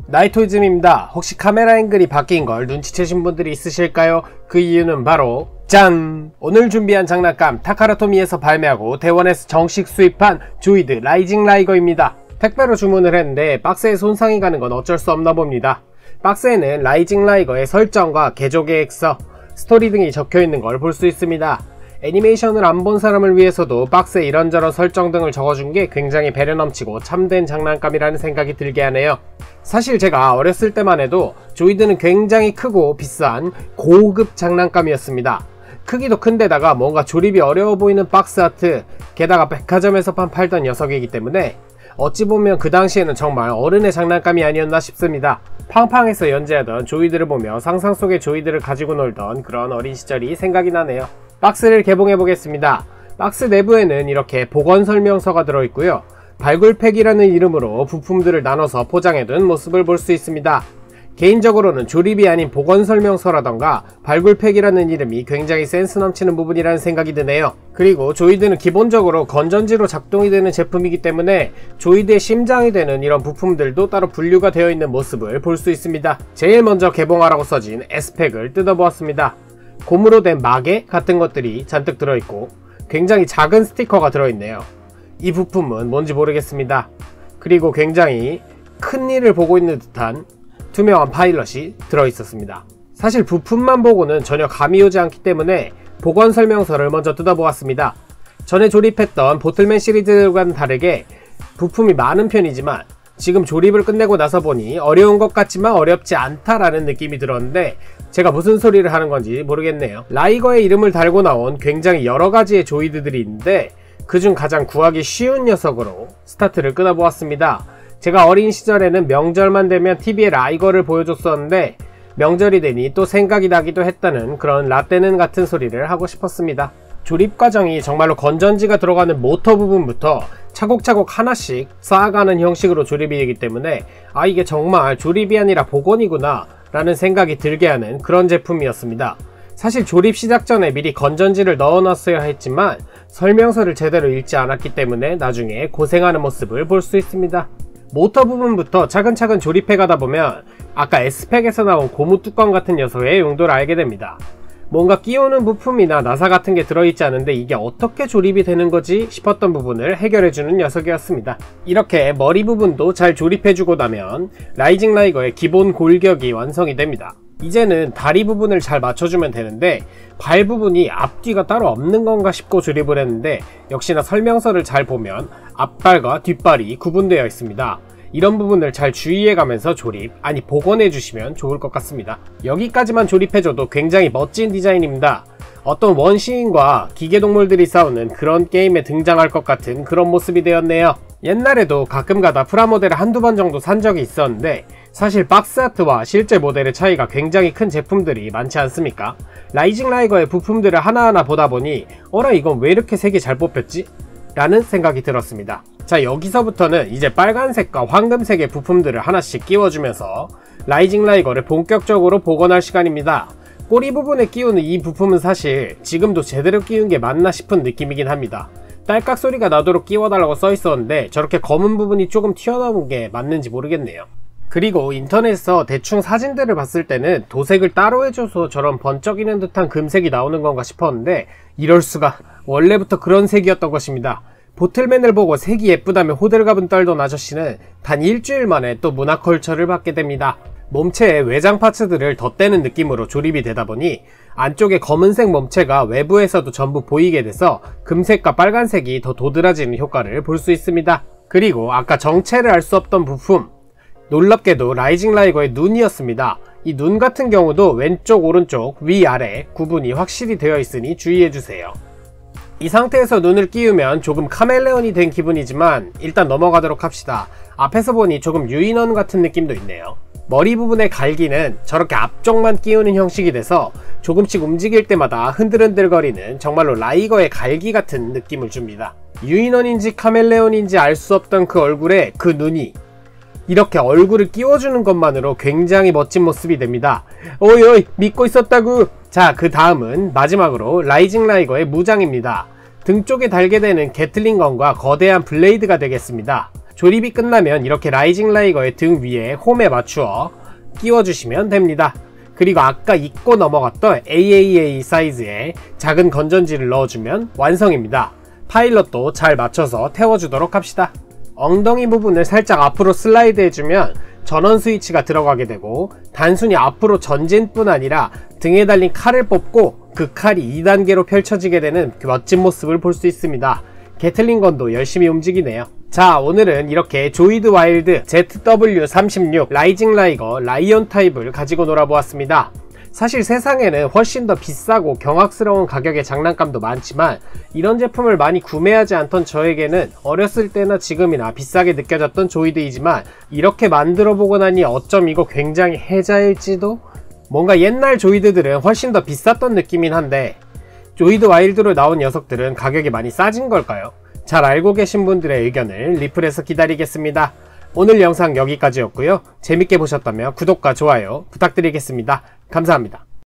나이토이즘입니다. 혹시 카메라 앵글이 바뀐 걸 눈치채신 분들이 있으실까요? 그 이유는 바로 짠! 오늘 준비한 장난감 타카라토미에서 발매하고 대원에서 정식 수입한 조이드 라이징 라이거입니다. 택배로 주문을 했는데 박스에 손상이 가는 건 어쩔 수 없나 봅니다. 박스에는 라이징 라이거의 설정과 개조 계획서, 스토리 등이 적혀있는 걸 볼 수 있습니다. 애니메이션을 안 본 사람을 위해서도 박스에 이런저런 설정 등을 적어준 게 굉장히 배려 넘치고 참된 장난감이라는 생각이 들게 하네요. 사실 제가 어렸을 때만 해도 조이드는 굉장히 크고 비싼 고급 장난감이었습니다. 크기도 큰데다가 뭔가 조립이 어려워 보이는 박스 아트, 게다가 백화점에서만 팔던 녀석이기 때문에 어찌 보면 그 당시에는 정말 어른의 장난감이 아니었나 싶습니다. 팡팡에서 연재하던 조이드를 보며 상상 속의 조이드를 가지고 놀던 그런 어린 시절이 생각이 나네요. 박스를 개봉해 보겠습니다. 박스 내부에는 이렇게 복원 설명서가 들어있고요. 발굴팩이라는 이름으로 부품들을 나눠서 포장해둔 모습을 볼 수 있습니다. 개인적으로는 조립이 아닌 복원 설명서라던가 발굴팩이라는 이름이 굉장히 센스 넘치는 부분이라는 생각이 드네요. 그리고 조이드는 기본적으로 건전지로 작동이 되는 제품이기 때문에 조이드의 심장이 되는 이런 부품들도 따로 분류가 되어 있는 모습을 볼 수 있습니다. 제일 먼저 개봉하라고 써진 S팩을 뜯어보았습니다. 고무로 된 마개 같은 것들이 잔뜩 들어있고 굉장히 작은 스티커가 들어있네요. 이 부품은 뭔지 모르겠습니다. 그리고 굉장히 큰 일을 보고 있는 듯한 투명한 파일럿이 들어있었습니다. 사실 부품만 보고는 전혀 감이 오지 않기 때문에 복원 설명서를 먼저 뜯어보았습니다. 전에 조립했던 보틀맨 시리즈와는 다르게 부품이 많은 편이지만 지금 조립을 끝내고 나서 보니 어려운 것 같지만 어렵지 않다라는 느낌이 들었는데 제가 무슨 소리를 하는 건지 모르겠네요. 라이거의 이름을 달고 나온 굉장히 여러가지의 조이드들이 있는데 그중 가장 구하기 쉬운 녀석으로 스타트를 끊어보았습니다. 제가 어린 시절에는 명절만 되면 TV에 라이거를 보여줬었는데 명절이 되니 또 생각이 나기도 했다는 그런 라떼는 같은 소리를 하고 싶었습니다. 조립 과정이 정말로 건전지가 들어가는 모터 부분부터 차곡차곡 하나씩 쌓아가는 형식으로 조립이 되기 때문에 이게 정말 조립이 아니라 복원이구나 라는 생각이 들게 하는 그런 제품이었습니다. 사실 조립 시작 전에 미리 건전지를 넣어놨어야 했지만 설명서를 제대로 읽지 않았기 때문에 나중에 고생하는 모습을 볼 수 있습니다. 모터 부분부터 차근차근 조립해 가다 보면 아까 S팩에서 나온 고무 뚜껑 같은 녀석의 용도를 알게 됩니다. 뭔가 끼우는 부품이나 나사 같은 게 들어있지 않은데 이게 어떻게 조립이 되는 거지 싶었던 부분을 해결해주는 녀석이었습니다. 이렇게 머리 부분도 잘 조립해주고 나면 라이징 라이거의 기본 골격이 완성이 됩니다. 이제는 다리 부분을 잘 맞춰주면 되는데 발 부분이 앞뒤가 따로 없는 건가 싶고 조립을 했는데 역시나 설명서를 잘 보면 앞발과 뒷발이 구분되어 있습니다. 이런 부분을 잘 주의해 가면서 복원해 주시면 좋을 것 같습니다. 여기까지만 조립해줘도 굉장히 멋진 디자인입니다. 어떤 원시인과 기계동물들이 싸우는 그런 게임에 등장할 것 같은 그런 모습이 되었네요. 옛날에도 가끔가다 프라모델을 한두 번 정도 산 적이 있었는데 사실 박스아트와 실제 모델의 차이가 굉장히 큰 제품들이 많지 않습니까? 라이징 라이거의 부품들을 하나하나 보다 보니 이건 왜 이렇게 색이 잘 뽑혔지? 라는 생각이 들었습니다. 자, 여기서부터는 이제 빨간색과 황금색의 부품들을 하나씩 끼워주면서 라이징 라이거를 본격적으로 복원할 시간입니다. 꼬리 부분에 끼우는 이 부품은 사실 지금도 제대로 끼운 게 맞나 싶은 느낌이긴 합니다. 딸깍 소리가 나도록 끼워달라고 써있었는데 저렇게 검은 부분이 조금 튀어나온 게 맞는지 모르겠네요. 그리고 인터넷에서 대충 사진들을 봤을 때는 도색을 따로 해줘서 저런 번쩍이는 듯한 금색이 나오는 건가 싶었는데 이럴수가, 원래부터 그런 색이었던 것입니다. 보틀맨을 보고 색이 예쁘다며 호들갑은 떨던 아저씨는 단 일주일 만에 또 문화컬처를 받게 됩니다. 몸체의 외장 파츠들을 덧대는 느낌으로 조립이 되다 보니 안쪽에 검은색 몸체가 외부에서도 전부 보이게 돼서 금색과 빨간색이 더 도드라지는 효과를 볼 수 있습니다. 그리고 아까 정체를 알 수 없던 부품, 놀랍게도 라이징 라이거의 눈이었습니다. 이 눈 같은 경우도 왼쪽 오른쪽 위아래 구분이 확실히 되어 있으니 주의해주세요. 이 상태에서 눈을 끼우면 조금 카멜레온이 된 기분이지만 일단 넘어가도록 합시다. 앞에서 보니 조금 유인원 같은 느낌도 있네요. 머리 부분의 갈기는 저렇게 앞쪽만 끼우는 형식이 돼서 조금씩 움직일 때마다 흔들흔들거리는 정말로 라이거의 갈기 같은 느낌을 줍니다. 유인원인지 카멜레온인지 알 수 없던 그 얼굴에 그 눈이 이렇게 얼굴을 끼워주는 것만으로 굉장히 멋진 모습이 됩니다. 오이 믿고 있었다구. 자, 그 다음은 마지막으로 라이징 라이거의 무장입니다. 등 쪽에 달게 되는 게틀링건과 거대한 블레이드가 되겠습니다. 조립이 끝나면 이렇게 라이징 라이거의 등 위에 홈에 맞추어 끼워주시면 됩니다. 그리고 아까 잊고 넘어갔던 AAA 사이즈의 작은 건전지를 넣어주면 완성입니다. 파일럿도 잘 맞춰서 태워주도록 합시다. 엉덩이 부분을 살짝 앞으로 슬라이드 해주면 전원 스위치가 들어가게 되고, 단순히 앞으로 전진뿐 아니라 등에 달린 칼을 뽑고 그 칼이 2단계로 펼쳐지게 되는 그 멋진 모습을 볼 수 있습니다. 게틀링건도 열심히 움직이네요. 자, 오늘은 이렇게 조이드 와일드 ZW36 라이징 라이거 라이온 타입을 가지고 놀아보았습니다. 사실 세상에는 훨씬 더 비싸고 경악스러운 가격의 장난감도 많지만, 이런 제품을 많이 구매하지 않던 저에게는 어렸을 때나 지금이나 비싸게 느껴졌던 조이드이지만, 이렇게 만들어보고 나니 어쩜 이거 굉장히 혜자일지도? 뭔가 옛날 조이드들은 훨씬 더 비쌌던 느낌이긴 한데, 조이드 와일드로 나온 녀석들은 가격이 많이 싸진 걸까요? 잘 알고 계신 분들의 의견을 리플에서 기다리겠습니다. 오늘 영상 여기까지였고요. 재밌게 보셨다면 구독과 좋아요 부탁드리겠습니다. 감사합니다.